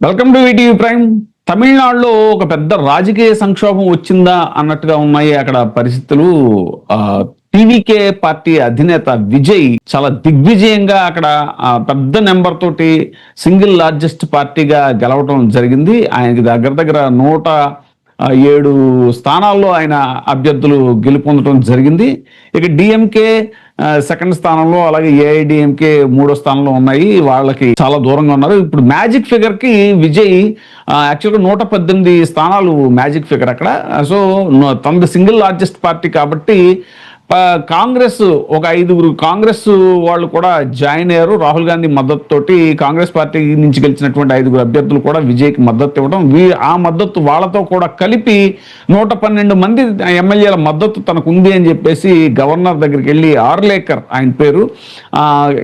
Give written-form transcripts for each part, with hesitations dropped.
Welcome to ETV prime. తమిళనాడులో ఒక పెద్ద రాజకీయ సంక్షోభం వచ్చిందా అన్నట్టుగా ఉన్నాయి అక్కడ పరిస్థితులు. టీవీకే పార్టీ అధినేత విజయ్ చాలా దిగ్విజయంగా అక్కడ పెద్ద నెంబర్ తోటి సింగిల్ లార్జెస్ట్ పార్టీగా గెలవడం జరిగింది. ఆయనకి దగ్గర దగ్గర 107 స్థానాల్లో ఆయన అభ్యర్థులు గెలుపొందడం జరిగింది. ఇక డిఎంకే సెకండ్ స్థానంలో, అలాగే ఏఐడిఎంకే 3వ స్థానంలో ఉన్నాయి. వాళ్ళకి చాలా దూరంగా ఉన్నారు. ఇప్పుడు మ్యాజిక్ ఫిగర్ కి విజయ్ యాక్చువల్గా 118 స్థానాలు మ్యాజిక్ ఫిగర్ అక్కడ. సో తనది సింగిల్ లార్జెస్ట్ పార్టీ కాబట్టి కాంగ్రెస్ ఒక 5 కాంగ్రెస్ వాళ్ళు కూడా జాయిన్ అయ్యారు. రాహుల్ గాంధీ మద్దతు తోటి కాంగ్రెస్ పార్టీ నుంచి గెలిచినటువంటి 5 అభ్యర్థులు కూడా విజయ్కి మద్దతు ఇవ్వడం, ఆ మద్దతు వాళ్ళతో కూడా కలిపి 112 మంది ఎమ్మెల్యేల మద్దతు తనకు ఉంది అని చెప్పేసి గవర్నర్ దగ్గరికి వెళ్ళి ఆర్లేకర్ ఆయన పేరు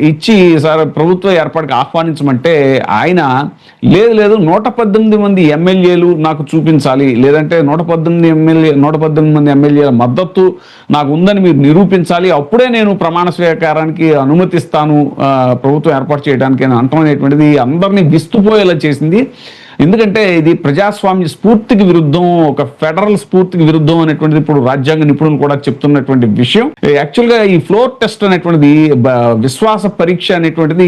ఇచ్చి సార్ ప్రభుత్వ ఏర్పాటుకి ఆహ్వానించమంటే ఆయన లేదు 118 మంది ఎమ్మెల్యేలు నాకు చూపించాలి, లేదంటే 118 మంది ఎమ్మెల్యేల మద్దతు నాకు ఉందని మీరు నిరూపించాలి, అప్పుడే నేను ప్రమాణ స్వీకారానికి అనుమతిస్తాను ప్రభుత్వం ఏర్పాటు చేయడానికి అని అంటనేటువంటిది అందరినీ విస్తుపోయేలా చేసింది. ఎందుకంటే ఇది ప్రజాస్వామ్య స్ఫూర్తికి విరుద్ధం, ఒక ఫెడరల్ స్ఫూర్తికి విరుద్ధం అనేటువంటిది ఇప్పుడు రాజ్యాంగ నిపుణులు కూడా చెప్తున్నటువంటి విషయం. యాక్చువల్గా ఈ ఫ్లోర్ టెస్ట్ అనేటువంటిది, విశ్వాస పరీక్ష అనేటువంటిది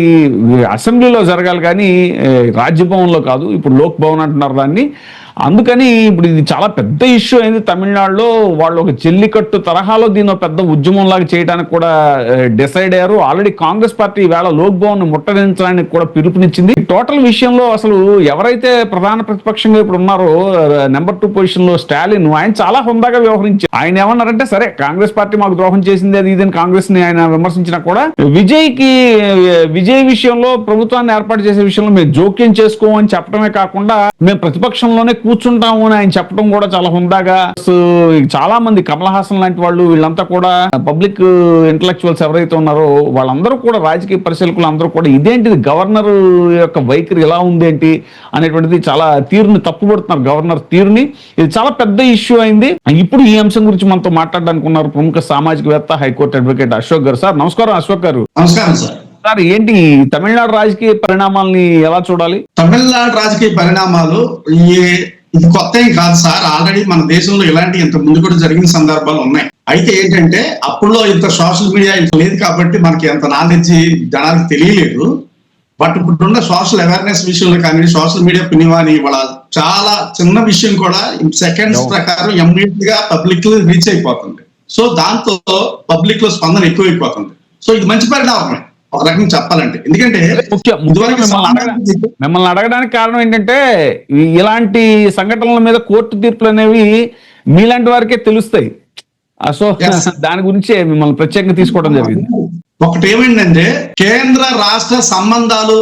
అసెంబ్లీలో జరగాలి కానీ రాజ్యభవన్లో కాదు. ఇప్పుడు లోక్ భవన్ అంటున్నారు దాన్ని. అందుకని ఇప్పుడు ఇది చాలా పెద్ద ఇష్యూ అయింది తమిళనాడులో. వాళ్ళు ఒక జల్లికట్టు తరహాలో దీన్ని పెద్ద ఉద్యమం లాగా చేయడానికి కూడా డిసైడ్ అయ్యారు. ఆల్రెడీ కాంగ్రెస్ పార్టీ ఈవేళ లోక్ భవన్ ముట్టడించడానికి కూడా పిలుపునిచ్చింది. టోటల్ విషయంలో అసలు ఎవరైతే ప్రధాన ప్రతిపక్షంగా ఇప్పుడు ఉన్నారో నెంబర్ 2 పొజిషన్ లో స్టాలిన్, ఆయన చాలా హుందాగా వ్యవహరించారు. ఆయన ఏమన్నారంటే సరే కాంగ్రెస్ పార్టీ మాకు ద్రోహం చేసింది అది ఇదని కాంగ్రెస్ ని ఆయన విమర్శించినా కూడా విజయ్ విషయంలో ప్రభుత్వాన్ని ఏర్పాటు చేసే విషయంలో మేము జోక్యం చేసుకోమని చెప్పడమే కాకుండా మేము ప్రతిపక్షంలోనే కూర్చుంటాము అని ఆయన చెప్పడం కూడా చాలా హుందాగా. చాలా మంది కమల్ హాసన్ లాంటి వాళ్ళు వీళ్ళంతా కూడా పబ్లిక్ ఇంటలెక్చువల్స్ ఎవరైతే ఉన్నారో వాళ్ళందరూ కూడా, రాజకీయ పరిశీలకులు అందరూ కూడా ఇదేంటిది గవర్నర్ యొక్క వైఖరి ఎలా ఉందేంటి అనేటువంటిది చాలా తీరుని తప్పుపడుతున్నారు, గవర్నర్ తీరుని. ఇది చాలా పెద్ద ఇష్యూ అయింది. ఇప్పుడు ఈ అంశం గురించి మనతో మాట్లాడడానికి ఉన్నారు ప్రముఖ సామాజికవేత్త, high court advocate Ashok garu. Sir నమస్కారం. అశోక్ గారు నమస్కారం సార్. సార్ ఏంటి తమిళనాడు రాజకీయ పరిణామాలని ఎలా చూడాలి? తమిళనాడు రాజకీయ పరిణామాలు ఇది కొత్త ఏం కాదు సార్. ఆల్రెడీ మన దేశంలో ఇలాంటి ఇంత ముందు కూడా జరిగిన సందర్భాలు ఉన్నాయి. అయితే ఏంటంటే అప్పుడులో ఇంత సోషల్ మీడియా ఇంత లేదు కాబట్టి మనకి ఎంత నాలెడ్జ్ జనాలకు తెలియలేదు. బట్ ఇప్పుడున్న సోషల్ అవేర్నెస్ విషయంలో కానీ, సోషల్ మీడియా పినివాని వాళ్ళ చాలా చిన్న విషయం కూడా సెకండ్స్ ప్రకారం ఇమ్మీడియట్ గా పబ్లిక్ లో రీచ్ అయిపోతుంది. సో దాంతో పబ్లిక్ లో స్పందన ఎక్కువైపోతుంది. సో ఇది మంచి పరిణామమే ఒక రకంగా చెప్పాలంటే. ఎందుకంటే మిమ్మల్ని అడగడానికి కారణం ఏంటంటే ఇలాంటి సంఘటనల మీద కోర్టు తీర్పులు అనేవి మీలాంటి వారికే తెలుస్తాయి. సో దాని గురించే మిమ్మల్ని ప్రత్యేకంగా తీసుకోవడం జరిగింది. ఒకటి ఏమైందంటే కేంద్ర రాష్ట్ర సంబంధాలు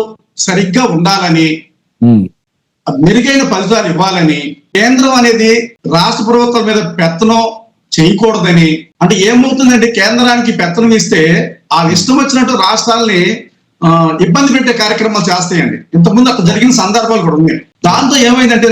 సరిగ్గా ఉండాలని, మెరుగైన ఫలితాలు ఇవ్వాలని, కేంద్రం అనేది రాష్ట్ర ప్రభుత్వం మీద పెత్తనం చేయకూడదని. అంటే ఏమవుతుందంటే కేంద్రానికి పెత్తనం ఇస్తే ఆ ఇష్టం వచ్చినట్టు రాష్ట్రాలని ఇబ్బంది పెట్టే కార్యక్రమాలు చేస్తాయండి. ఇంతకుముందు అక్కడ జరిగిన సందర్భాలు కూడా ఉన్నాయి. దాంతో ఏమైందంటే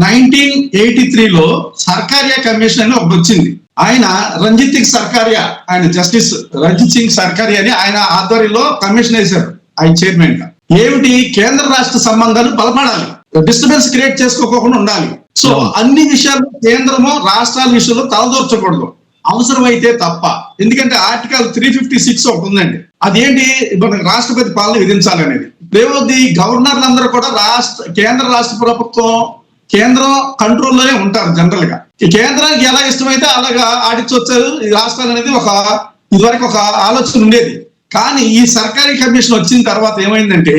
1983లో సర్కారియా కమిషన్ అని ఒకటి వచ్చింది. ఆయన రంజిత్ సర్కారియా, ఆయన జస్టిస్ రంజిత్ సింగ్ సర్కారియా అని ఆయన ఆధ్వర్యంలో కమిషన్ వేశారు ఆయన చైర్మన్ గా. ఏమిటి, కేంద్ర రాష్ట్ర సంబంధాలు బలపడాలి, డిస్టర్బెన్స్ క్రియేట్ చేసుకోకుండా ఉండాలి. సో అన్ని విషయాలు కేంద్రము రాష్ట్రాల విషయంలో తలదూర్చకూడదు, అవసరమైతే తప్ప. ఎందుకంటే ఆర్టికల్ 356 ఒకటి ఉందండి. అదేంటి, మన రాష్ట్రపతి పాలన విధించాలనేది. రేవతి గవర్నర్లందరూ కూడా కేంద్ర రాష్ట్ర ప్రభుత్వం కేంద్రం కంట్రోల్లోనే ఉంటారు జనరల్ గా. కేంద్రానికి ఎలా ఇష్టమైతే అలాగా ఆడించొచ్చారు ఈ రాష్ట్రాలు అనేది ఇదివరకు ఒక ఆలోచన ఉండేది. కానీ ఈ సర్కారీ కమిషన్ వచ్చిన తర్వాత ఏమైందంటే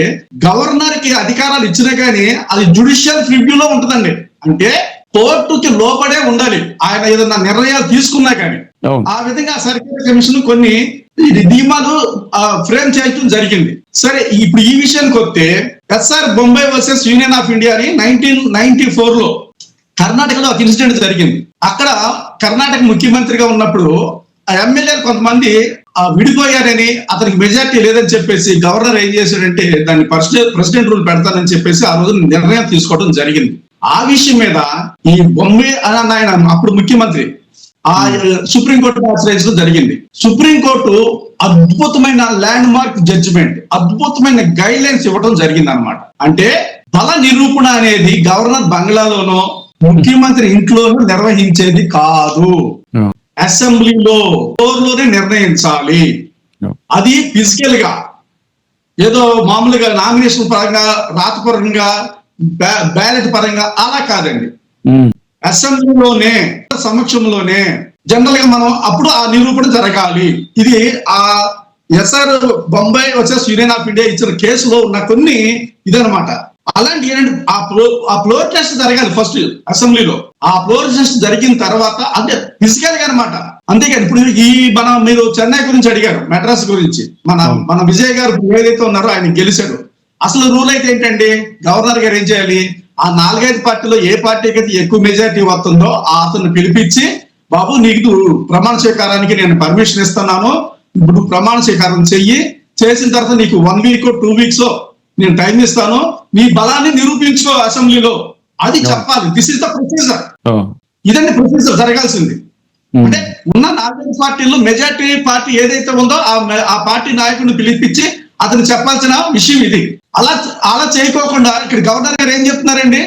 గవర్నర్ కి అధికారాలు ఇచ్చినా కానీ అది జ్యుడిషియల్ రివ్యూలో ఉంటుందండి. అంటే కోర్టుకి లోపడే ఉండాలి ఆయన ఏదైనా నిర్ణయాలు తీసుకున్నా కానీ. ఆ విధంగా సర్కారీ కమిషన్ కొన్ని నియమాలు ఫ్రేమ్ చేయడం జరిగింది. సరే, ఇప్పుడు ఈ విషయానికి వస్తే S R Bommai versus union of India అని 1994లో కర్ణాటకలో ఒక ఇన్సిడెంట్ జరిగింది. అక్కడ కర్ణాటక ముఖ్యమంత్రిగా ఉన్నప్పుడు ఆ ఎమ్మెల్యేలు కొంతమంది విడిపోయారని, అతనికి మెజార్టీ లేదని చెప్పేసి గవర్నర్ ఏం చేశాడంటే దాన్ని ప్రెసిడెంట్ రూల్ పెడతానని చెప్పేసి ఆ రోజు నిర్ణయం తీసుకోవడం జరిగింది. ఆ విషయం మీద ఈ బొంబాయి అని ఆయన అప్పుడు ముఖ్యమంత్రి ఆ సుప్రీంకోర్టు ఆశ్రయించడం జరిగింది. సుప్రీంకోర్టు అద్భుతమైన ల్యాండ్ మార్క్ జడ్జిమెంట్, అద్భుతమైన గైడ్ లైన్స్ ఇవ్వడం జరిగింది అనమాట. అంటే బల నిరూపణ అనేది గవర్నర్ బంగ్లాలోనో ముఖ్యమంత్రి ఇంట్లోనూ నిర్వహించేది కాదు. అసెంబ్లీలో ఫ్లోర్లోనే నిర్ణయించాలి. అది ఫిజికల్ గా ఏదో మామూలుగా నామినేషన్ పరంగా రాతపరంగా బ్యాలెట్ పరంగా అలా కాదండి. అసెంబ్లీలోనే సమక్షంలోనే జనరల్ గా మనం అప్పుడు ఆ నిరూపణ జరగాలి. ఇది ఆ S R Bommai versus union of India ఇచ్చిన కేసులో ఉన్న కొన్ని ఇదనమాట. అలాంటి ఏంటంటే ఆ ఫ్లోర్ టెస్ట్ జరగాలి ఫస్ట్ అసెంబ్లీలో. ఆ ఫ్లోర్ టెస్ట్ జరిగిన తర్వాత అంటే ఫిజికల్ గా అనమాట. అంతేకాదు ఇప్పుడు మీరు చెన్నై గురించి అడిగారు, మెడ్రాస్ గురించి. మన విజయ్ గారు ఏదైతే ఉన్నారో ఆయన గెలిచాడు. అసలు రూల్ అయితే ఏంటండి, గవర్నర్ గారు ఏం చేయాలి, ఆ 4-5 పార్టీలో ఏ పార్టీకి అయితే ఎక్కువ మెజారిటీ వస్తుందో అతను పిలిపించి, బాబు నీకు ప్రమాణ స్వీకారానికి నేను పర్మిషన్ ఇస్తున్నాను, ఇప్పుడు ప్రమాణ స్వీకారం చెయ్యి, చేసిన తర్వాత నీకు 1 వీక్ 2 వీక్స్ నేను టైం ఇస్తాను, నీ బలాన్ని నిరూపించుకో అసెంబ్లీలో, అది చెప్పాలి. This is the procedure. ఇదండి ప్రొసీజర్ జరగాల్సింది. అంటే ఉన్న 4-5 పార్టీల్లో మెజారిటీ పార్టీ ఏదైతే ఉందో ఆ పార్టీ నాయకుడిని పిలిపించి అతను చెప్పాల్సిన విషయం ఇది. అలా చేయకోకుండా ఇక్కడ గవర్నర్ గారు ఏం చెప్తున్నారండి,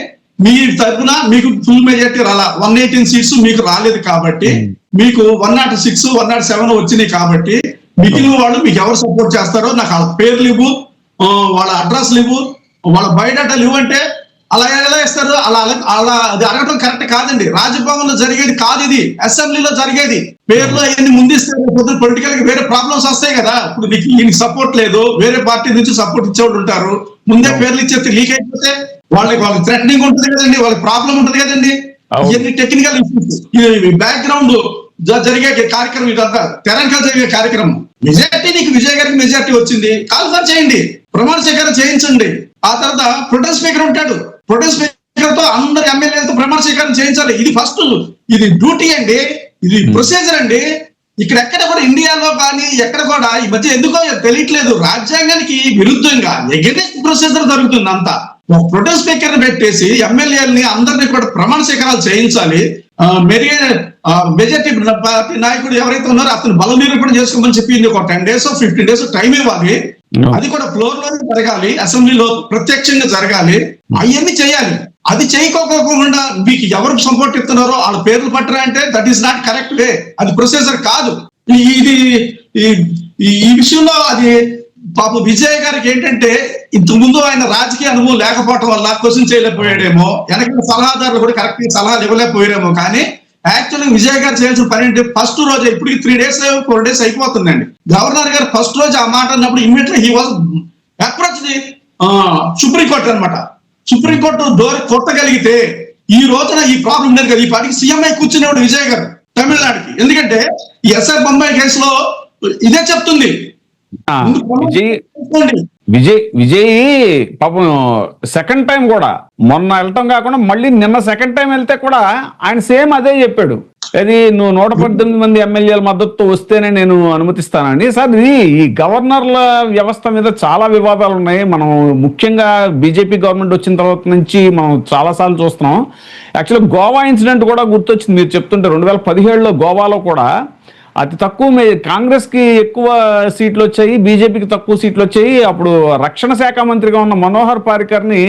మీ తరఫున మీకు ఫుల్ మెజారిటీ రాలా, 118 సీట్స్ మీకు రాలేదు కాబట్టి, మీకు 106, 107 వచ్చినాయి కాబట్టి మిగిలిన వాళ్ళు మీకు ఎవరు సపోర్ట్ చేస్తారో నాకు వాళ్ళ పేర్లు ఇవ్వు, వాళ్ళ అడ్రస్లు ఇవ్వు, వాళ్ళ బయోడాటాలు ఇవ్వంటే అలా ఎలా ఇస్తారు? అలా అది అడగడం కరెక్ట్ కాదండి. రాజ్భవన్ లో జరిగేది కాదు, ఇది అసెంబ్లీలో జరిగేది. పేర్లు అవన్నీ ముందిస్తే పొలిటికల్ గా వేరే ప్రాబ్లమ్స్ వస్తాయి కదా. ఇప్పుడు నీకు సపోర్ట్ లేదు, వేరే పార్టీ నుంచి సపోర్ట్ ఇచ్చేవాళ్ళు ఉంటారు, ముందే పేర్లు ఇచ్చేస్తే లీక్ అయిపోతే వాళ్ళకి థ్రెటనింగ్ ఉంటుంది కదండి, వాళ్ళకి ప్రాబ్లం ఉంటుంది కదండి. ఇవన్నీ టెక్నికల్ ఇష్యూస్. బ్యాక్గ్రౌండ్ జరిగే కార్యక్రమం ఇదంతా తెలంగాణ జరిగే కార్యక్రమం. మెజార్టీ నీకు విజయ్ గారికి మెజార్టీ వచ్చింది, కాల్ఫర్ చేయండి, ప్రమాణ స్వీకారం చేయించండి. ఆ తర్వాత ప్రొటెస్ట్ స్పీకర్ ఉంటాడు, ప్రొటెస్ట్ స్పీకర్ తో అందరు ఎమ్మెల్యేలతో ప్రమాణ స్వీకారం చేయించాలి. ఇది ఫస్ట్, ఇది డ్యూటీ అండి, ఇది ప్రొసీజర్ అండి. ఎక్కడ కూడా ఇండియాలో కానీ ఎక్కడ కూడా ఈ మధ్య ఎందుకో తెలియట్లేదు, రాజ్యాంగానికి విరుద్ధంగా ఎగెనెస్ట్ ప్రొసీజర్ జరుగుతుంది అంతా. ఒక ప్రొటెస్ట్ స్పీకర్ పెట్టేసి ఎమ్మెల్యేలని అందరినీ కూడా ప్రమాణ స్వీకారాలు చేయించాలి. మెజార్టీ పార్టీ నాయకుడు ఎవరైతే ఉన్నారో అతను బల నిరూపణ చేసుకోమని చెప్పింది. ఒక 10 days 15 days టైం ఇవ్వాలి. అది కూడా ఫ్లోర్ లోనే జరగాలి, అసెంబ్లీలో ప్రత్యక్షంగా జరగాలి. అవన్నీ చేయాలి. అది చేయకోకుండా మీకు ఎవరు సపోర్ట్ ఇస్తున్నారో వాళ్ళ పేర్లు పట్టరా అంటే that is not correct way, అది ప్రొసీజర్ కాదు. ఇది ఈ విషయంలో అది పాప విజయ్ గారికి ఏంటంటే ఇంతకు ముందు ఆయన రాజకీయ అనుభవం లేకపోవడం వల్ల క్వశ్చన్ చేయలేకపోయాడేమో, వెనక సలహాదారులు కూడా కరెక్ట్ సలహాలు ఇవ్వలేకపోయారేమో. కానీ యాక్చువల్లీ విజయ్ గారు చేయాల్సిన పని ఏంటి, ఫస్ట్ రోజు ఇప్పుడు 3 days 4 days అయిపోతుందండి. గవర్నర్ గారు ఫస్ట్ రోజు ఆ మాట అన్నప్పుడు immediately he was approach the supreme court అనమాట. సుప్రీంకోర్టు డోర్ కొట్టగలిగితే ఈ రోజున ఈ ప్రాబ్లం ఉండేది కదా. ఈ పార్టీకి సీఎంఐ కూర్చునేవాడు విజయ్ గారు తమిళనాడుకి. ఎందుకంటే ఈ ఎస్ఆర్ బొంబాయి కేసులో ఇదే చెప్తుంది. విజయ్ పాపం సెకండ్ టైం కూడా మొన్న వెళ్ళటం కాకుండా మళ్ళీ నిన్న సెకండ్ టైం వెళ్తే కూడా ఆయన సేమ్ అదే చెప్పాడు. అది నువ్వు 118 మంది ఎమ్మెల్యేల మద్దతు వస్తేనే నేను అనుమతిస్తానండి. సార్ ఈ గవర్నర్ల వ్యవస్థ మీద చాలా వివాదాలు ఉన్నాయి. మనం ముఖ్యంగా బీజేపీ గవర్నమెంట్ వచ్చిన తర్వాత నుంచి మనం చాలా సార్లు చూస్తున్నాం. యాక్చువల్గా గోవా ఇన్సిడెంట్ కూడా గుర్తొచ్చింది మీరు చెప్తుంటే. 2017లో గోవాలో కూడా అతి తక్కువ కాంగ్రెస్ కి ఎక్కువ సీట్లు వచ్చాయి, బీజేపీకి తక్కువ సీట్లు వచ్చాయి. అప్పుడు రక్షణ శాఖ మంత్రిగా ఉన్న మనోహర్ పారికర్ ని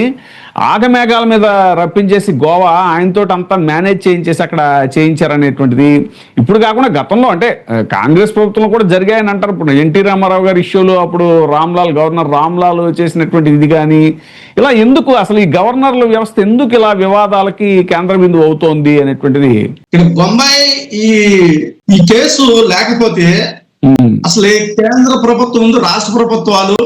ఆగమేఘాల మీద రప్పించేసి గోవా ఆయనతో అంతా మేనేజ్ చేయించేసి అక్కడ చేయించారనేటువంటిది ఇప్పుడు కాకుండా గతంలో అంటే కాంగ్రెస్ ప్రభుత్వంలో కూడా జరిగాయని అంటారు. ఇప్పుడు ఎన్టీ రామారావు గారి ఇష్యూలు, అప్పుడు గవర్నర్ రామ్లాల్ చేసినటువంటి ఇది కానీ ఇలా ఎందుకు అసలు ఈ గవర్నర్ల వ్యవస్థ ఎందుకు ఇలా వివాదాలకి కేంద్ర బిందువు అవుతోంది అనేటువంటిది. బొంబాయి ఈ కేసు లేకపోతే అసలు కేంద్ర ప్రభుత్వం ముందు రాష్ట్ర ప్రభుత్వాలు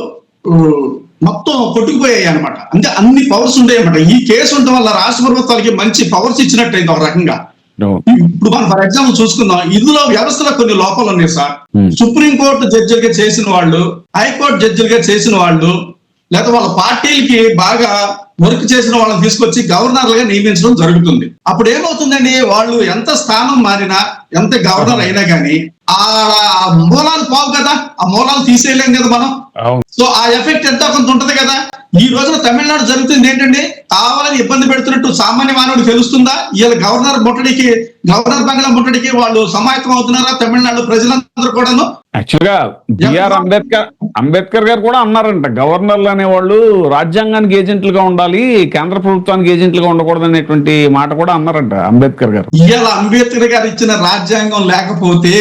మొత్తం కొట్టుకుపోయాయి అనమాట. అంటే అన్ని పవర్స్ ఉండేవి అనమాట. ఈ కేసు ఉండటం వల్ల రాష్ట్ర ప్రభుత్వాలకి మంచి పవర్స్ ఇచ్చినట్టయింది ఒక రకంగా. ఇప్పుడు మనం ఫర్ ఎగ్జాంపుల్ చూసుకుందాం, ఇందులో వ్యవస్థలో కొన్ని లోపాలు ఉన్నాయి సార్. సుప్రీంకోర్టు జడ్జిలుగా చేసిన వాళ్ళు, హైకోర్టు జడ్జిలుగా చేసిన వాళ్ళు, లేదా వాళ్ళ పార్టీలకి బాగా వర్క్ చేసిన వాళ్ళని తీసుకొచ్చి గవర్నర్లుగా నియమించడం జరుగుతుంది. అప్పుడు ఏమవుతుందండి, వాళ్ళు ఎంత స్థానం మారినా, ఎంత గవర్నర్ అయినా కానీ ఆ మూలాలు పోవు కదా, ఆ మూలాలు తీసేయలేం కదా మనం. సో ఆ ఎఫెక్ట్ ఎంతో కొంత ఉంటది కదా. ఈ రోజున తమిళనాడు జరుగుతుంది ఏంటండి, కావాలని ఇబ్బంది పెడుతున్నట్టు సామాన్య మానవుడికి తెలుస్తుందా? వీళ్ళ గవర్నర్ బంగ్లా ముట్టడికి వాళ్ళు సమాయత్తం అవుతున్నారా? తమిళనాడు ప్రజలందరూ కూడాను యాక్చువల్గా అంబేద్కర్ గారు కూడా అన్నారంట, గవర్నర్లు అనేవాళ్ళు రాజ్యాంగానికి ఏజెంట్లుగా ఉండాలి, కేంద్ర ప్రభుత్వానికి ఏజెంట్లుగా ఉండకూడదు అనేటువంటి మాట కూడా అన్నారంట అంబేద్కర్ గారు. ఇవాళ అంబేద్కర్ గారు ఇచ్చిన రాజ్యాంగం లేకపోతే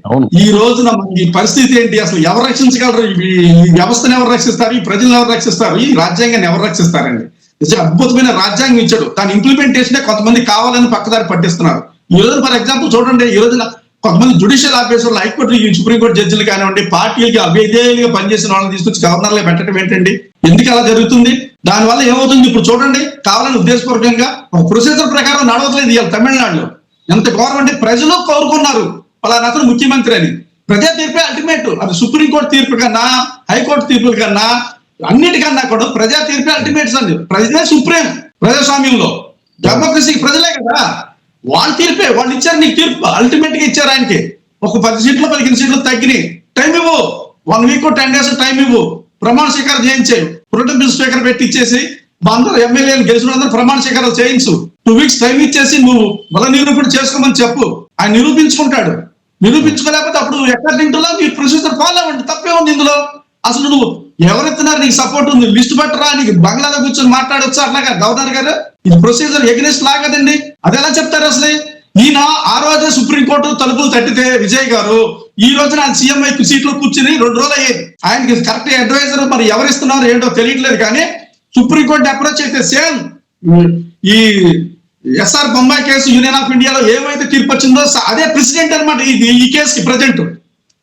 అవును, ఈ రోజున ఈ పరిస్థితి ఏంటి? అసలు ఎవరు రక్షించగలరు? ఈ వ్యవస్థను ఎవరు రక్షిస్తారు? ఈ ప్రజలను ఎవరు రక్షిస్తారు? ఈ రాజ్యాంగాన్ని ఎవరు రక్షిస్తారండి? అద్భుతమైన రాజ్యాంగం ఇచ్చాడు, దాని ఇంప్లిమెంటేషన్ కొంతమంది కావాలని పక్కదారి పట్టిస్తున్నారు. ఈ రోజు ఫర్ ఎగ్జాంపుల్ చూడండి, ఈ రోజున కొంతమంది జుడిషియల్ ఆఫీసర్లు, హైకోర్టు సుప్రీంకోర్టు జడ్జిలు కానివ్వండి, పార్టీలకి అభ్యర్థిగా పనిచేసిన వాళ్ళని తీసుకొచ్చి గవర్నర్లు పెట్టడం ఏంటండి? ఎందుకు అలా జరుగుతుంది? దానివల్ల ఏమవుతుంది? ఇప్పుడు చూడండి, కావాలని ఉద్దేశపూర్వకంగా ఒక ప్రొసీజర్ ప్రకారం నడవట్లేదు ఇవాళ తమిళనాడులో. ఎంత గవర్నమెంట్ ప్రజలు కోరుకున్నారు పలానా అతను ముఖ్యమంత్రి అని. ప్రజా తీర్పే అల్టిమేట్. అది సుప్రీంకోర్టు తీర్పు కన్నా, హైకోర్టు తీర్పుల కన్నా, అన్నిటికన్నా కూడా ప్రజా తీర్పే అల్టిమేట్స్ అండి. ప్రజలే సుప్రీం ప్రజాస్వామ్యంలో. డెమోక్రసీకి ప్రజలే కదా, వాళ్ళు తీర్పే, వాళ్ళు ఇచ్చారు నీకు తీర్పు, అల్టిమేట్ గా ఇచ్చారు ఆయనకి. ఒక 10 సీట్లు 15 సీట్లు తగ్గినాయి, టైం ఇవ్వు, 1 వీక్ 10 days టైం ఇవ్వు, ప్రమాణ స్వీకారం చేయించాయి, ప్రొటెం స్పీకర్ పెట్టి ఇచ్చేసి అందరూ ఎమ్మెల్యేలు గెలిచిన అందరూ ప్రమాణ స్వీకారాలు చేయించు, 2 weeks టైం ఇచ్చేసి నువ్వు మళ్ళీ నిరూపణ చేసుకోమని చెప్పు. ఆయన నిరూపించుకుంటాడు. నిరూపించుకోలేకపోతే అప్పుడు అకార్డింగ్ నీ ప్రొసీజర్ ఫాలో అవ్వండి, తప్పే ఉంది ఇందులో. అసలు నువ్వు ఎవరెత్తున్నారు? నీకు సపోర్ట్ ఉంది, లిస్ట్ పట్టరా, నీకు బంగ్లాలో కూర్చొని మాట్లాడొచ్చా? అట్లాగా గవర్నర్ గారు ఇది ప్రొసీజర్ ఎగ్నెస్ట్ లాగదండి. అది ఎలా చెప్తారు అసలు? ఈయన ఆ రోజే సుప్రీంకోర్టు తలుపులు తట్టితే విజయ్ గారు, ఈ రోజున ఆయన సీఎంఐ సీట్లో కూర్చుని 2 రోజులు అయ్యేది. ఆయనకి కరెక్ట్ అడ్వైజర్ మరి ఎవరిస్తున్నారు ఏంటో తెలియట్లేదు, కానీ సుప్రీంకోర్టు అప్రోచ్ అయితే సేమ్ ఈ S R Bommai case union of ఇండియాలో ఏమైతే తీర్పు వచ్చిందో అదే ప్రెసిడెంట్ అనమాట ఈ కేసుకి ప్రజెంట్.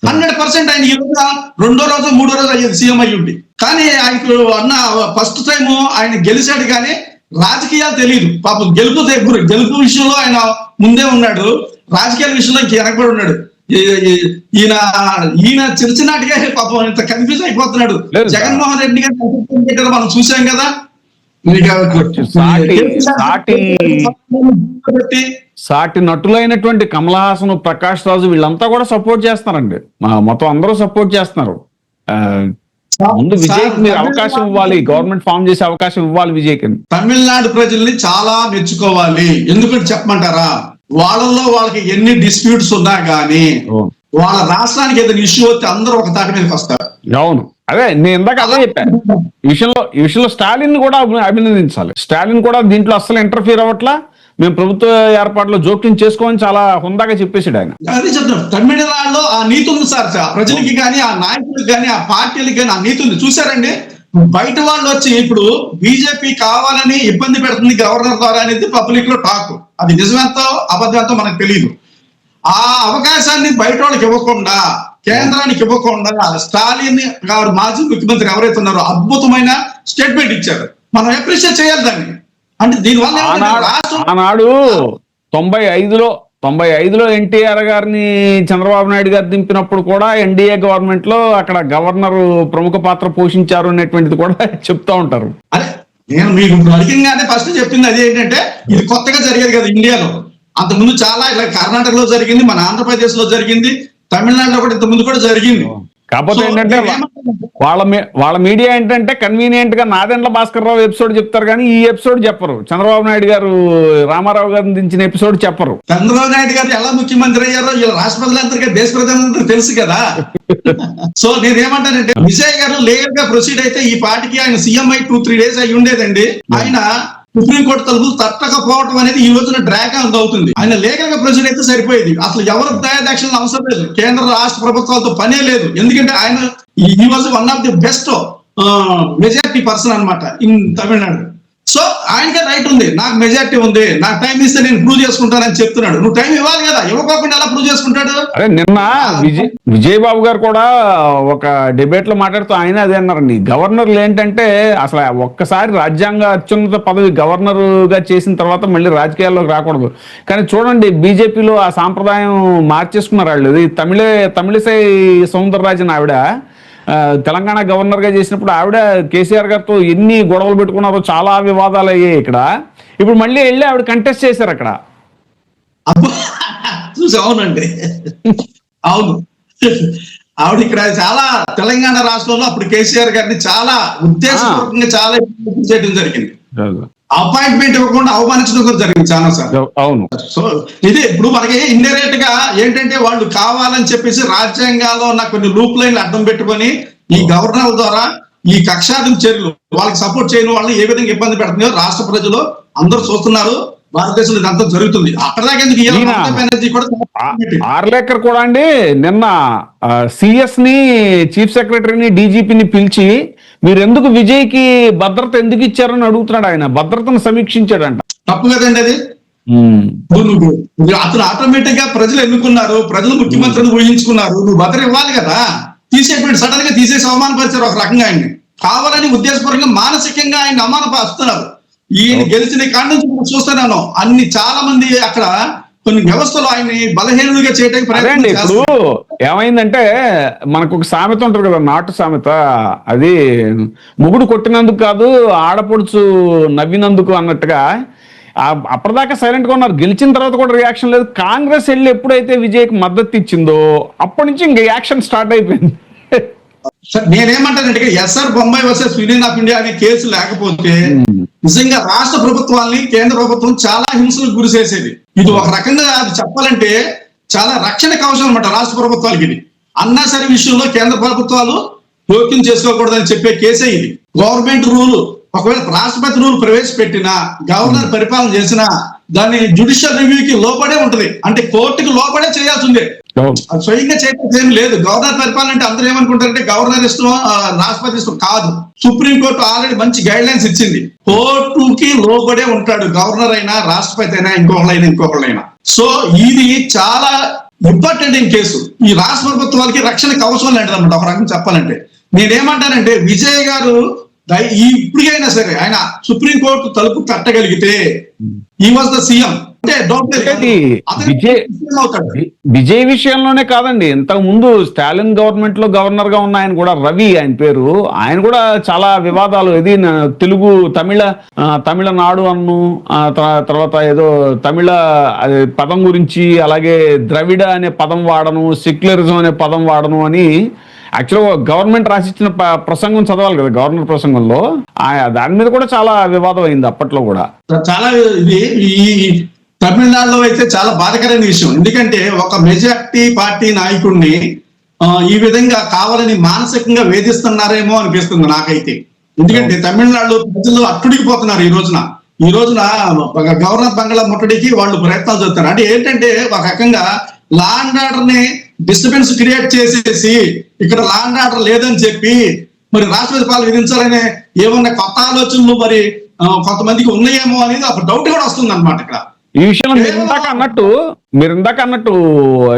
100% ఆయన ఈ రోజున 2వ రోజు 3వ రోజు అయ్యేది సీఎం అయ్యుండి. కానీ ఆయనకు అన్న ఫస్ట్ టైం ఆయన గెలిచాడు, కానీ రాజకీయాలు తెలియదు పాపం. గెలుపు విషయంలో ఆయన ముందే ఉన్నాడు, రాజకీయాల విషయంలో ఇంక వెనకబడి ఉన్నాడు. ఈయన చిన్ననాటిగా పాపం ఇంత కన్ఫ్యూజ్ అయిపోతున్నాడు. జగన్మోహన్ రెడ్డి గారు మనం చూసాం కదా, సాటి నటులైనటువంటి కమల్ హాసన్, ప్రకాష్ రాజు వీళ్ళంతా కూడా సపోర్ట్ చేస్తున్నారండి. మొత్తం అందరూ సపోర్ట్ చేస్తున్నారు. ముందు విజయ్కి మీరు అవకాశం ఇవ్వాలి, గవర్నమెంట్ ఫామ్ చేసే అవకాశం ఇవ్వాలి విజయ్కి. తమిళనాడు ప్రజల్ని చాలా మెచ్చుకోవాలి. ఎందుకంటే చెప్పమంటారా, వాళ్ళకి ఎన్ని డిస్ప్యూట్స్ ఉన్నా గానీ వాళ్ళ రాష్ట్రానికి ఏదైనా ఇష్యూ వస్తే అందరూ ఒక తాటి మీదకి వస్తారు. అవును, అదే నేను ఇందాక అదే చెప్పాను. ఈ విషయంలో స్టాలిన్ కూడా అభినందించాలి. స్టాలిన్ కూడా దీంట్లో అస్సలు ఇంటర్ఫీర్ అవ్వట్లా, మేము ప్రభుత్వ ఏర్పాట్లో జోక్యం చేసుకోమని చాలా హుందాగా చెప్పేసాడు ఆయన. అదే చెప్తున్నాం, తమిళనాడులో ఆ నీతి ఉంది సార్. ప్రజలకి కానీ, ఆ నాయకులకు కానీ, ఆ పార్టీలకు కానీ ఆ నీతి ఉంది. చూసారండి, బయట వాళ్ళు వచ్చి ఇప్పుడు బీజేపీ కావాలని ఇబ్బంది పెడుతుంది గవర్నర్ ద్వారా అనేది పబ్లిక్ లో టాక్. అది నిజమెంతో అబద్ధంతో మనకు తెలియదు. ఆ అవకాశాన్ని బయట వాళ్ళకి ఇవ్వకుండా, కేంద్రానికి ఇవ్వకుండా స్టాలిన్ గారు మాజీ ముఖ్యమంత్రి ఎవరైతే ఉన్నారో అద్భుతమైన స్టేట్మెంట్ ఇచ్చారు. మనం అప్రిషియేట్ చేయాలి దాన్ని. అంటే దీనివల్ల ఆనాడు 95లో ఎన్టీఆర్ గారిని చంద్రబాబు నాయుడు గారు దింపినప్పుడు కూడా ఎన్డీఏ గవర్నమెంట్ లో అక్కడ గవర్నర్ ప్రముఖ పాత్ర పోషించారు అనేటువంటిది కూడా చెప్తా ఉంటారు. అదే నేను మీకు అడిగింగానే ఫస్ట్ చెప్పింది అది ఏంటంటే, ఇది కొత్తగా జరిగేది కదా ఇండియాలో. అంతకుముందు చాలా ఇలా కర్ణాటకలో జరిగింది, మన ఆంధ్రప్రదేశ్ లో జరిగింది, తమిళనాడులో కూడా ఇంతకుముందు కూడా జరిగింది. కాకపోతే ఏంటంటే వాళ్ళ మీడియా ఏంటంటే కన్వీనియంట్ గా నాదెండ్ల భాస్కర్ రావు ఎపిసోడ్ చెప్తారు, కానీ ఈ ఎపిసోడ్ చెప్పరు. చంద్రబాబు నాయుడు గారు రామారావు గారిని దించిన ఎపిసోడ్ చెప్పరు. చంద్రబాబు నాయుడు గారు ఎలా ముఖ్యమంత్రి అయ్యారో ఇలా రాష్ట్ర ప్రజలందరికీ, దేశ ప్రజలందరికీ తెలుసు కదా. సో నేనేమంటానంటే, విజయ్ గారు లేయర్ గా ప్రొసీడ్ అయితే ఈ పార్టీకి ఆయన సీఎం అయి 2-3 days అయి ఉండేదండి. ఆయన సుప్రీంకోర్టు తలుపులు తట్టకపోవడం అనేది ఈ రోజున డ్రాగ్ అవుతుంది. ఆయన లీగల్ గా ప్రొసీడ్ అయితే సరిపోయేది. అసలు ఎవరు దయాదాక్షిణ్యం అవసరం లేదు, కేంద్ర రాష్ట్ర ప్రభుత్వాలతో పనే లేదు. ఎందుకంటే ఆయన ఈ was one of the best majority person అన్నమాట ఇన్ తమిళనాడు. సో ఆయనకే రైట్ ఉంది, నాకు మెజారిటీ ఉంది, నాకు టైం ఇస్తే నేను ప్రూవ్ చేసుకుంటానని చెప్తున్నాడు. నువ్వు టైం ఇవ్వాలి కదా, ఇవ్వకోకుండా ఎలా ప్రూవ్ చేసుకుంటాడు? అదే నిన్న విజయ్ బాబు గారు కూడా ఒక డిబేట్ లో మాట్లాడుతూ ఆయన అదే అన్నారండి, గవర్నర్లు ఏంటంటే అసలు ఒక్కసారి రాజ్యాంగ అత్యున్నత పదవి గవర్నర్ గా చేసిన తర్వాత మళ్ళీ రాజకీయాల్లోకి రాకూడదు. కానీ చూడండి, బీజేపీలో ఆ సాంప్రదాయం మార్చేసుకున్నారు వాళ్ళు. ఇది తమిళిసై సౌందరరాజన్ ఆవిడ తెలంగాణ గవర్నర్ గా చేసినప్పుడు ఆవిడ కేసీఆర్ గారితో ఎన్ని గొడవలు పెట్టుకున్నారో, చాలా వివాదాలు అయ్యాయి ఇక్కడ. ఇప్పుడు మళ్ళీ వెళ్ళి ఆవిడ కంటెస్ట్ చేశారు అక్కడ. అవునండి, అవును. ఆవిడ ఇక్కడ చాలా తెలంగాణ రాష్ట్రంలో అప్పుడు కేసీఆర్ గారిని చాలా ఉద్దేశపూర్వకంగా చాలా చేయడం జరిగింది. అపాయింట్మెంట్ ఇవ్వకుండా అవమానించడం కూడా జరిగింది చాలా సార్. అవును. సో ఇది ఇప్పుడు మనకి ఇండైరెక్ట్ గా ఏంటంటే వాళ్ళు కావాలని చెప్పేసి రాజ్యాంగాల్లో ఉన్న కొన్ని లూప్ లైన్లు అడ్డం పెట్టుకొని ఈ గవర్నర్ ద్వారా ఈ కక్షాదింపు చర్యలు వాళ్ళకి సపోర్ట్ చేయని వాళ్ళని ఏ విధంగా ఇబ్బంది పెడుతుందో రాష్ట్ర ప్రజలు అందరూ చూస్తున్నారు. భారతదేశంలో ఇదంతా జరుగుతుంది. అక్కడదాకా కూడా ఆర్లేకర్ కూడా అండి నిన్న సిఎస్ ని, చీఫ్ సెక్రటరీని, డీజీపీని పిలిచి మీరు ఎందుకు విజయ్ కి భద్రత ఎందుకు ఇచ్చారని అడుగుతున్నాడు. ఆయన భద్రతను సమీక్షించాడంట. తప్పు కదండి అది. అతను ఆటోమేటిక్ గా ప్రజలు ఎన్నుకున్నారు, ప్రజలు ముఖ్యమంత్రిని ఊహించుకున్నారు, నువ్వు భద్రత ఇవ్వాలి కదా. తీసేటువంటి సడన్ గా తీసేసి అవమానపరిచారు ఒక రకంగా. ఆయన్ని కావాలని ఉద్దేశపూర్వకంగా మానసికంగా ఆయన అవమానపరుస్తున్నారు. ఈయన గెలిచిన కాడ నుంచి మనం చూస్తున్నాను అన్ని చాలా మంది అక్కడ కొన్ని వ్యవస్థలు ఆయన్ని బలహీనుడిగా చేయడానికి ప్రయత్నం ఇప్పుడు ఏమైందంటే మనకు ఒక సామెత ఉంటుంది కదా, నాటు సామెత. అది మొగుడు కొట్టినందుకు కాదు ఆడపడుచు నవ్వినందుకు అన్నట్టుగా అప్పటిదాకా సైలెంట్ గా ఉన్నారు. గెలిచిన తర్వాత కూడా రియాక్షన్ లేదు. కాంగ్రెస్ వెళ్ళి ఎప్పుడైతే విజయ్కి మద్దతు ఇచ్చిందో అప్పటి నుంచి ఇంకా యాక్షన్ స్టార్ట్ అయిపోయింది. నేనేమంటానంటే S R Bommai versus union of India అనే కేసు లేకపోతే నిజంగా రాష్ట్ర ప్రభుత్వాన్ని కేంద్ర ప్రభుత్వం చాలా హింసలకు గురి చేసేది. ఇది ఒక రకంగా అది చెప్పాలంటే చాలా రక్షణ కవచం అనమాట రాష్ట్ర ప్రభుత్వాలకి. ఇది అన్నా సరే విషయంలో కేంద్ర ప్రభుత్వాలు జోక్యం చేసుకోకూడదని చెప్పే కేసే ఇది. గవర్నమెంట్ రూల్ ఒకవేళ రాష్ట్రపతి రూల్ ప్రవేశపెట్టినా, గవర్నర్ పరిపాలన చేసినా దాన్ని జ్యుడిషియల్ రివ్యూకి లోపడే ఉంటది. అంటే కోర్టుకు లోపడే చేయాల్సిందే, స్వయంగా చేయడం ఏం లేదు. గవర్నర్ పరిపాలన అంటే అందరూ ఏమనుకుంటారంటే గవర్నర్ ఇష్టం, రాష్ట్రపతి ఇష్టం కాదు. సుప్రీంకోర్టు ఆల్రెడీ మంచి గైడ్ లైన్స్ ఇచ్చింది. కోర్టుకి లోబడే ఉంటాడు గవర్నర్ అయినా, రాష్ట్రపతి అయినా, ఇంకొకళ్ళైనా. సో ఇది చాలా ఇంపార్టెంట్ కేసు. ఈ రాష్ట్ర ప్రభుత్వాలకి రక్షణ కవచం లాంటిది అనమాట ఒక రకంగా చెప్పాలంటే. నేనేమంటానంటే విజయ్ గారు ఇప్పటికైనా సరే ఆయన సుప్రీంకోర్టు తలుపు కట్టగలిగితే ఈ వాజ్ ద సీఎం. విజయ్ విషయంలోనే కాదండి, ఇంతకు ముందు స్టాలిన్ గవర్నమెంట్ లో గవర్నర్ గా ఉన్న ఆయన కూడా, రవి ఆయన పేరు, ఆయన కూడా చాలా వివాదాలు. ఇది తెలుగు తమిళనాడు అన్ను, తర్వాత ఏదో తమిళ పదం గురించి, అలాగే ద్రవిడ అనే పదం వాడను, సెక్యులరిజం అనే పదం వాడను అని యాక్చువల్గా గవర్నమెంట్ రాసిచ్చిన ప్రసంగం చదవాలి కదా, గవర్నర్ ప్రసంగంలో దాని మీద కూడా చాలా వివాదం అయింది అప్పట్లో కూడా. చాలా ఇది ఈ తమిళనాడులో అయితే చాలా బాధాకరమైన విషయం. ఎందుకంటే ఒక మెజారిటీ పార్టీ నాయకుడిని ఈ విధంగా కావాలని మానసికంగా వేధిస్తున్నారేమో అనిపిస్తుంది నాకైతే. ఎందుకంటే తమిళనాడులో ప్రజలు అట్టుడికిపోతున్నారు. ఈ రోజున గవర్నర్ బంగ్లా ముట్టడికి వాళ్ళు ప్రయత్నాలు చేస్తున్నారు. అంటే ఏంటంటే ఒక రకంగా లా అండ్ ఆర్డర్ ని డిస్టర్బెన్స్ క్రియేట్ చేసేసి ఇక్కడ లా అండ్ ఆర్డర్ లేదని చెప్పి మరి రాష్ట్రపతి పాలన విధించాలనే ఏమన్నా కొత్త ఆలోచనలు మరి కొంతమందికి ఉన్నాయేమో అనేది ఒక డౌట్ కూడా వస్తుంది అనమాట. ఇక్కడ ఈ విషయంలో మీరు ఇందాక అన్నట్టు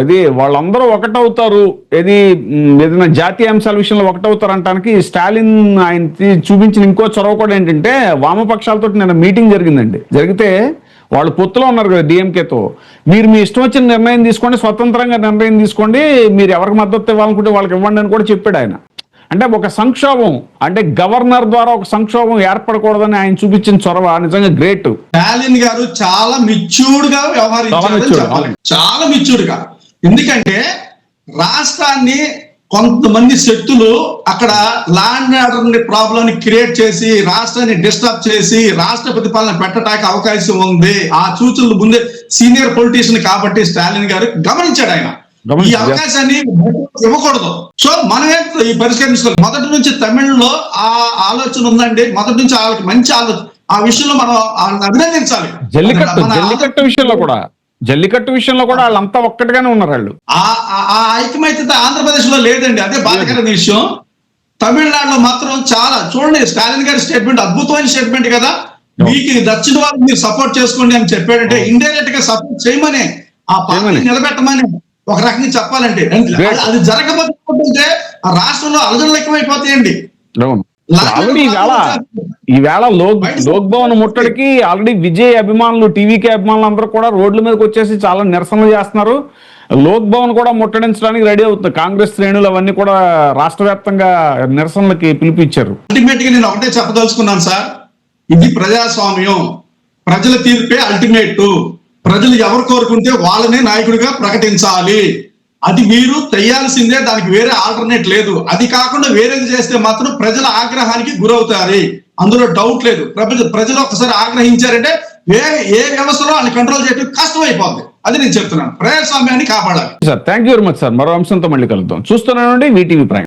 ఇది వాళ్ళందరూ ఒకటవుతారు, ఏదైనా జాతీయ అంశాల విషయంలో ఒకటవుతారు అంటానికి స్టాలిన్ ఆయన చూపించిన ఇంకో చొరవ కూడా ఏంటంటే, వామపక్షాలతో నిన్న మీటింగ్ జరిగితే వాళ్ళు పొత్తులో ఉన్నారు కదా డిఎంకేతో, మీరు మీ ఇష్టం వచ్చిన నిర్ణయం తీసుకోండి, స్వతంత్రంగా నిర్ణయం తీసుకోండి, మీరు ఎవరికి మద్దతు ఇవ్వాలనుకుంటే వాళ్ళకి ఇవ్వండి అని కూడా చెప్పాడు ఆయన. అంటే ఒక సంక్షోభం, అంటే గవర్నర్ ద్వారా ఒక సంక్షోభం ఏర్పడకూడదని ఆయన చూపించిన చొరవ నిజంగా గ్రేట్. స్టాలిన్ గారు చాలా మిచ్యూర్డ్ గా వ్యవహరించారు, చాలా మిచ్యూర్డ్ గా. ఎందుకంటే రాష్ట్రాన్ని కొంతమంది శక్తులు అక్కడ law and order problem create చేసి రాష్ట్రాన్ని డిస్టర్బ్ చేసి రాష్ట్రపతి పాలన పెట్టడానికి అవకాశం ఉంది. ఆ సూచనలు ముందే సీనియర్ పొలిటీషియన్ కాబట్టి స్టాలిన్ గారు గమనించాడు. ఆయన ఈ అవకాశాన్ని ఇవ్వకూడదు. సో మనమే ఈ పరిష్కరించుకోవాలి. మొదటి నుంచి తమిళ్లో ఆ ఆలోచన ఉందండి, మొదటి నుంచి వాళ్ళకి మంచి ఆలోచన. ఆ విషయంలో మనం అభినందించాలి. జల్లికట్టు విషయంలో కూడా వాళ్ళంతా ఒక్కటిగానే ఉన్నారు. వాళ్ళు ఆ ఐక్యమైతే ఆంధ్రప్రదేశ్ లో లేదండి, అదే బాధాకరమైన విషయం. తమిళనాడులో మాత్రం చాలా చూడండి, స్టాలిన్ గారి స్టేట్మెంట్ అద్భుతమైన స్టేట్మెంట్ కదా. మీకు దక్షిణ వాళ్ళు మీరు సపోర్ట్ చేసుకోండి అని చెప్పాడంటే ఇండైరెక్ట్ గా సపోర్ట్ చేయమని, ఆ పార్టీ నిలబెట్టమని ఒక రకంగా చెప్పాలంటే. అది జరగకపోతే ఆ రాష్ట్రంలో అలజడులు ఎక్కువైపోతాయండి. ఈవేళ లోక్ భవన్ ముట్టడికి ఆల్రెడీ విజయ్ అభిమానులు, టీవీకే అభిమానులు అందరూ కూడా రోడ్ల మీదకి వచ్చేసి చాలా నిరసనలు చేస్తున్నారు. లోక్ భవన్ కూడా ముట్టడించడానికి రెడీ అవుతుంది. కాంగ్రెస్ శ్రేణులు అవన్నీ కూడా రాష్ట్ర వ్యాప్తంగా నిరసనలకి పిలిపించారు. అల్టిమేట్ గా నేను ఒకటే చెప్పదలుచుకున్నాను సార్, ఇది ప్రజాస్వామ్యం, ప్రజల తీర్పే అల్టిమేట్. ప్రజలు ఎవరు కోరుకుంటే వాళ్ళనే నాయకుడిగా ప్రకటించాలి. అది మీరు తెయ్యాల్సిందే, దానికి వేరే ఆల్టర్నేట్ లేదు. అది కాకుండా వేరేది చేస్తే మాత్రం ప్రజల ఆగ్రహానికి గురవుతారు, అందులో డౌట్ లేదు. ప్రజలు ఒకసారి ఆగ్రహించారంటే ఏ వ్యవస్థలో వాళ్ళని కంట్రోల్ చేయడం కష్టం అయిపోద్ది. అది నేను చెప్తున్నాను. ప్రజాస్వామ్యాన్ని కాపాడాలి. Sir, thank you very much sir. మరో అంశంతో మళ్ళీ కలుద్దాం. చూస్తున్నానండి వీటీవీ ప్రైమ్.